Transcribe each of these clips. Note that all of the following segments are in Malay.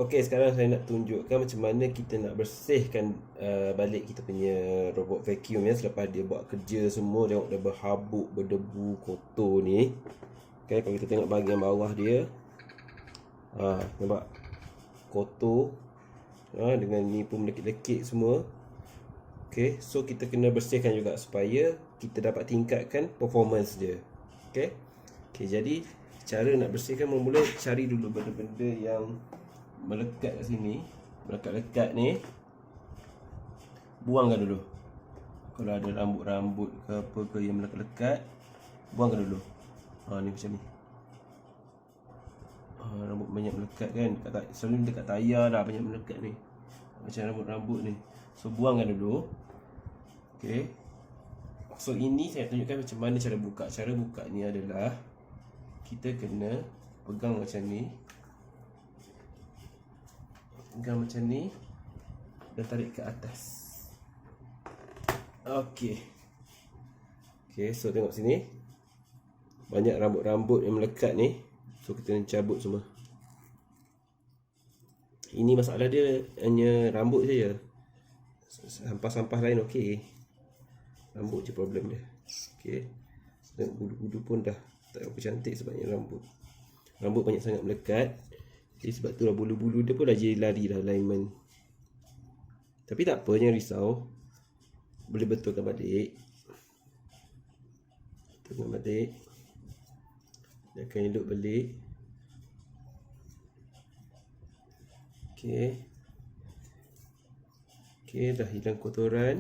Okey, sekarang saya nak tunjukkan macam mana kita nak bersihkan balik kita punya robot vacuum ya. Selepas dia buat kerja semua, tengok dia berhabuk, berdebu, kotor ni. Okey, kalau kita tengok bahagian bawah dia, nampak kotor, dengan ni pun lekik-lekik semua. Okey, so kita kena bersihkan juga supaya kita dapat tingkatkan performance dia. Okey. Okey, jadi cara nak bersihkan, mula-mula cari dulu benda-benda yang melekat kat sini, melekat-lekat ni, buangkan dulu. Kalau ada rambut-rambut ke apa ke yang melekat-lekat, buangkan dulu. Ni macam ni. Rambut banyak melekat kan, selalu dekat tayar dah banyak melekat ni, macam rambut-rambut ni. So buangkan dulu. Okay. So ini saya tunjukkan macam mana cara buka. Cara buka ni adalah kita kena pegang macam ni, pegang macam ni dan tarik ke atas. Okey. Okey, so tengok sini. Banyak rambut-rambut yang melekat ni. So kita nak cabut semua. Ini masalah dia hanya rambut saja. Sampah-sampah lain okey. Rambut je problem dia. Okey. Tengok bulu-bulu pun dah tak apa cantik sebabnya rambut. Rambut banyak sangat melekat. Jadi sebab tu lah bulu-bulu dia pun dah jadi lari dah alignment. Tapi tak apa, jangan risau. Boleh betulkan balik. Betulkan balik. Dia akan elok balik. Okey. Okey, dah hilang kotoran.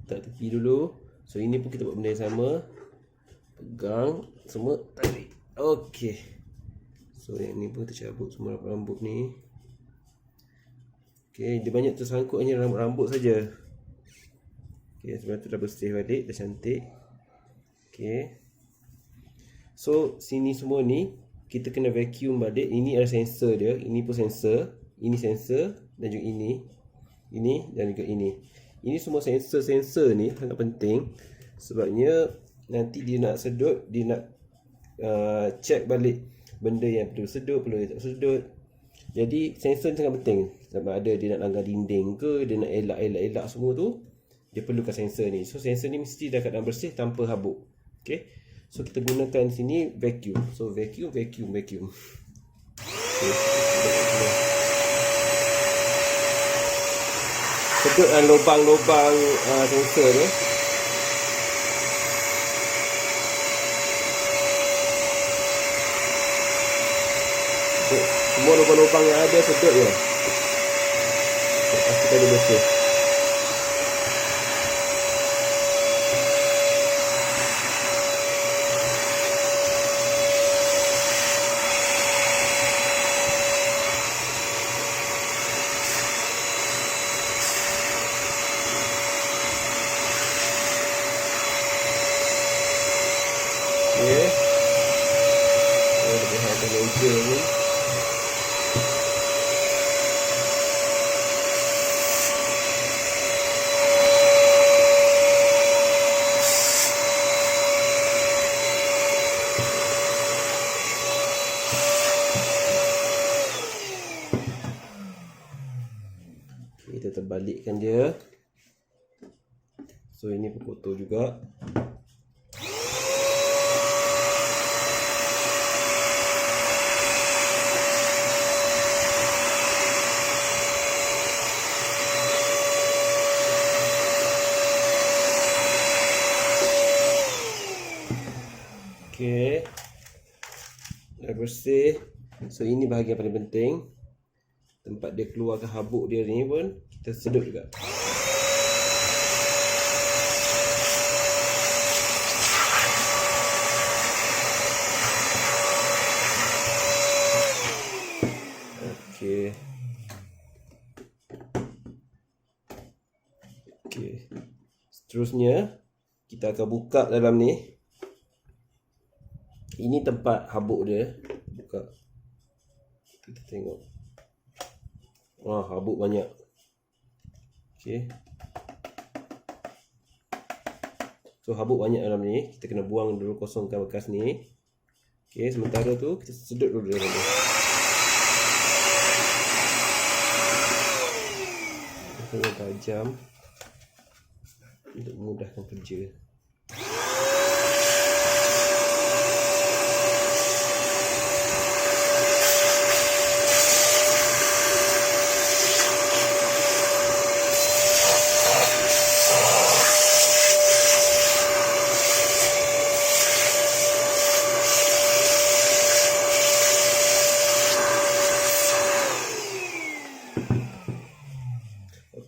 Letak tepi dulu. So ini pun kita buat benda yang sama. Pegang, semua tarik. Okey. So yang ni pun kita cabut semua rambut ni. Okey, dia banyak tersangkut hanya rambut-rambut saja. Okey, sebenarnya tu dah bersih balik, dah cantik. Okey. So sini semua ni kita kena vacuum balik. Ini ada sensor dia, ini pun sensor, ini sensor dan juga ini dan juga ini. Ini semua sensor-sensor ni sangat penting sebabnya nanti dia nak sedut, dia nak check balik benda yang perlu sedut, perlu tak sedut. Jadi sensor ni sangat penting. Sama ada dia nak langgar dinding ke, dia nak elak semua tu, dia perlukan sensor ni. So sensor ni mesti dah keadaan bersih tanpa habuk. Okay. So kita gunakan sini vacuum. So vacuum. Okay. Sedutkan lubang-lubang sensor ni. Semua lubang-lubang yang ada sedut je. Pastikan dia bersih. Okay. Lebih ada meja ni. Kita terbalikkan dia. So ini pun kotor juga. Okey. Dah bersih. So ini bahagian paling penting. Tempat dia keluarkan habuk dia ni pun kita sedut juga. Okey. Okey. Seterusnya kita akan buka dalam ni. Ini tempat habuk dia. Buka. Kita tengok. Habuk banyak. Okey. So habuk banyak dalam ni. Kita kena buang dulu, kosongkan bekas ni. Okey, sementara tu kita sedut dulu dalam ni. dengan tajam untuk memudahkan kerja.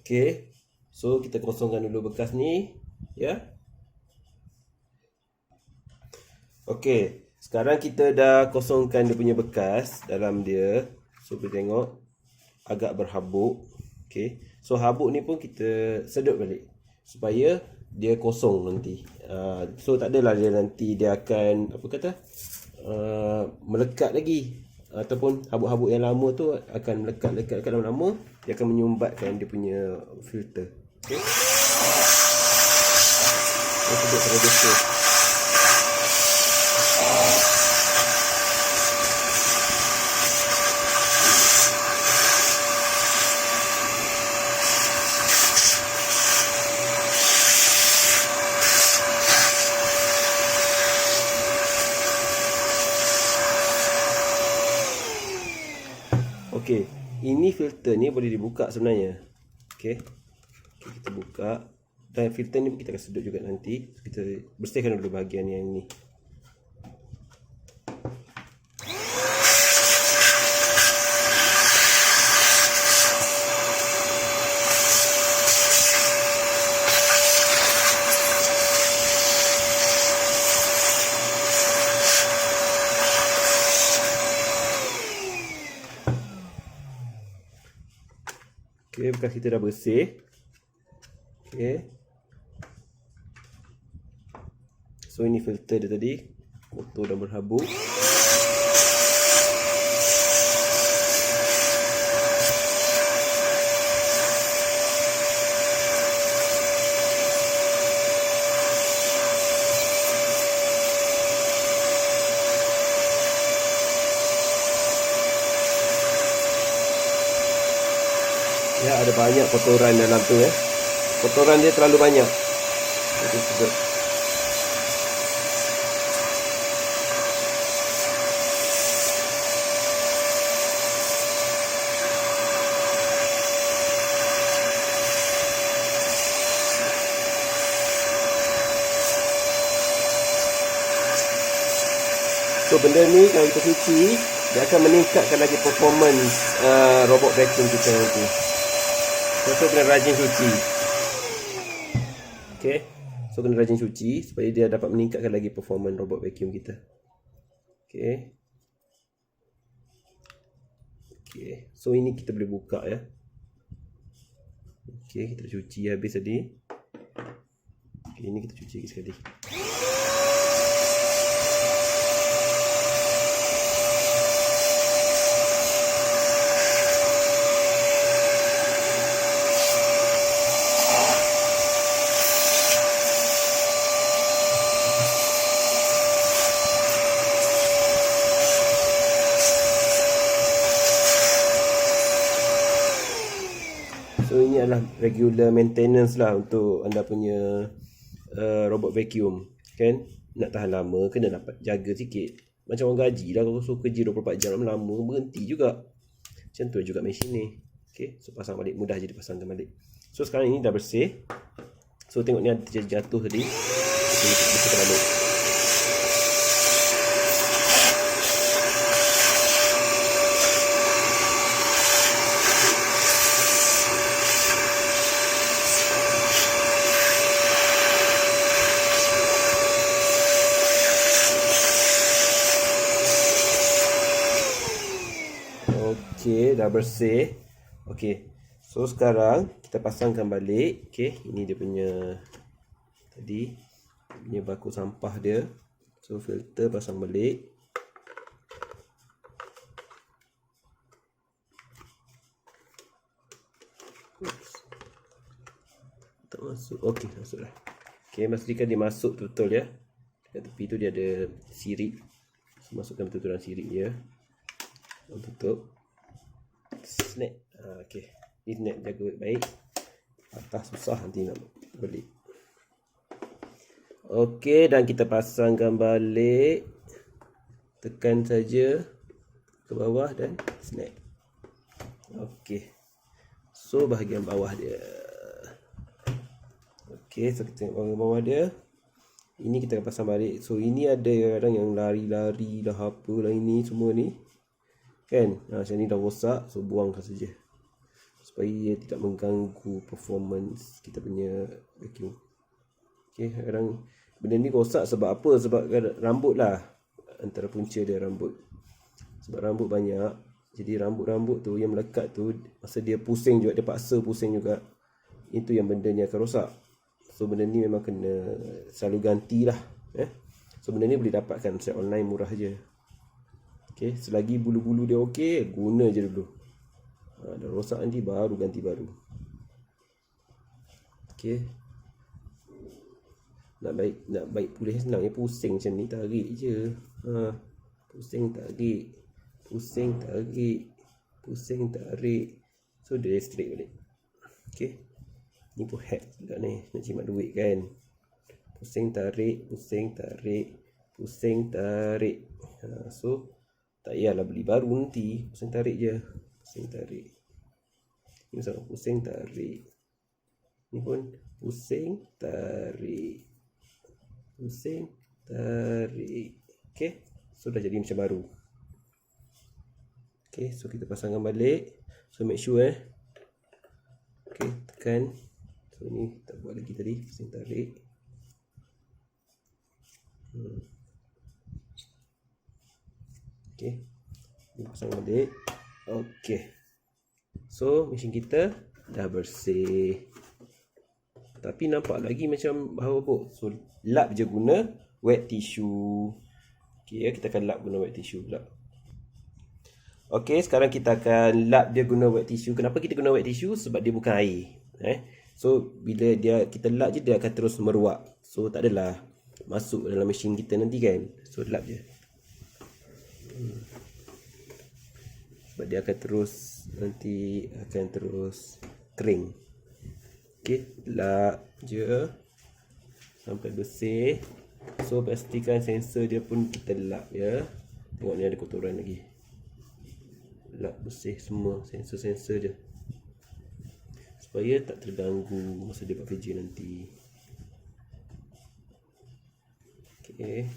Okey. So kita kosongkan dulu bekas ni, ya. Okey, sekarang kita dah kosongkan dia punya bekas dalam dia. So boleh tengok agak berhabuk. Okey. So habuk ni pun kita sedut balik supaya dia kosong nanti. So tak adalah dia nanti dia akan apa kata? Melekat lagi. Ataupun habuk-habuk yang lama tu akan melekat-lekat lama-lama, dia akan menyumbatkan dia punya filter. Okey. Kita sedut pada betul. Okey, ini filter ni boleh dibuka sebenarnya. Okey. Kita buka. Dan filter ni kita akan sedut juga nanti. Kita bersihkan dulu bahagian yang ni. Okey, bekas kita dah bersih. Okey. So ini filter dia tadi, kotor dan berhabuk. Ya, ada banyak kotoran dalam tu ya. Kotoran dia terlalu banyak. Kita sedut. So benda ni kalau kita cuci, dia akan meningkatkan lagi performance robot vacuum kita nanti. So kena rajin cuci. Okay. So kena rajin cuci supaya dia dapat meningkatkan lagi performance robot vacuum kita. Okay. Okay. So ini kita boleh buka ya. Okay, kita cuci habis tadi. Okay, ini kita cuci lagi sekali. So ini adalah regular maintenance lah untuk anda punya robot vacuum, kan? Nak tahan lama kena dapat jaga sikit. Macam orang gaji lah, kalau suruh kerja 24 jam lama berhenti juga. Macam tu juga mesin ni. Okay, so pasang balik, mudah je dipasangkan balik. So sekarang ini dah bersih. So tengok ni ada jatuh tadi. Kita balik. Okey, dah bersih. Okey. So sekarang kita pasangkan balik. Okey, ini dia punya tadi punya baku sampah dia. So filter pasang balik. Oops. Tak masuk. Okey, masuk dah. Okey, pastikan dia masuk betul ya. Dekat tepi tu dia ada sirip. So, masukkan betul-betul dalam sirip dia. Tutup. Snap. Okey. Ini snap jaga baik-baik. patah susah nanti nak balik. Okey, dan kita pasangkan balik. Tekan saja ke bawah dan snap. Okey. So bahagian bawah dia. Okey, so kita tengok bahagian bawah dia. Ini kita akan pasang balik. So ini ada kadang yang lari-lari dah apalah ini semua ni. Kan? Macam ni dah rosak, so buangkan saja. Supaya ia tidak mengganggu performance kita punya vacuum. Okey, kadang benda ni rosak sebab apa? Sebab rambut lah. Antara punca dia rambut. Sebab rambut banyak. Jadi rambut-rambut tu yang melekat tu, masa dia pusing juga, dia paksa pusing juga, itu yang benda ni akan rosak. So benda ni memang kena selalu gantilah. So benda ni boleh dapatkan secara online murah je. Okay, selagi bulu-bulu dia okey, guna je dulu. Dah rosak nanti baru ganti baru. Okay. Nak baik pulih senang ya, pusing macam ni, tarik je. Pusing tarik. Pusing tarik. Pusing tarik. So dia straight balik. Okay. Ni pun hack juga ni, nak jimat duit kan. Pusing tarik. Pusing tarik. Pusing tarik. So tak payahlah beli baru nanti. Pusing tarik je. Pusing tarik. Ni misalnya pusing tarik. Ni pun pusing tarik. Pusing tarik. Okay. So dah jadi macam baru. Okay, so kita pasangkan balik. So make sure okay, tekan. So ni kita buat lagi tadi, pusing tarik. Okay, ni pasang balik. Okay, so mesin kita dah bersih. Tapi nampak lagi macam bau. So lap je guna wet tissue. Okay, kita akan lap guna wet tissue pula. Okey, sekarang kita akan lap dia guna wet tissue. Kenapa kita guna wet tissue? Sebab dia bukan air. So bila kita lap je, dia akan terus meruap. So tak adalah masuk dalam mesin kita nanti kan. So lap je. Sebab dia akan terus nanti akan terus kering. Okey, lap je sampai bersih. So pastikan sensor dia pun kita lap ya. Tengok ni ada kotoran lagi. Lap bersih semua sensor-sensor dia, supaya tak terganggu masa dia buat kerja nanti. Okay.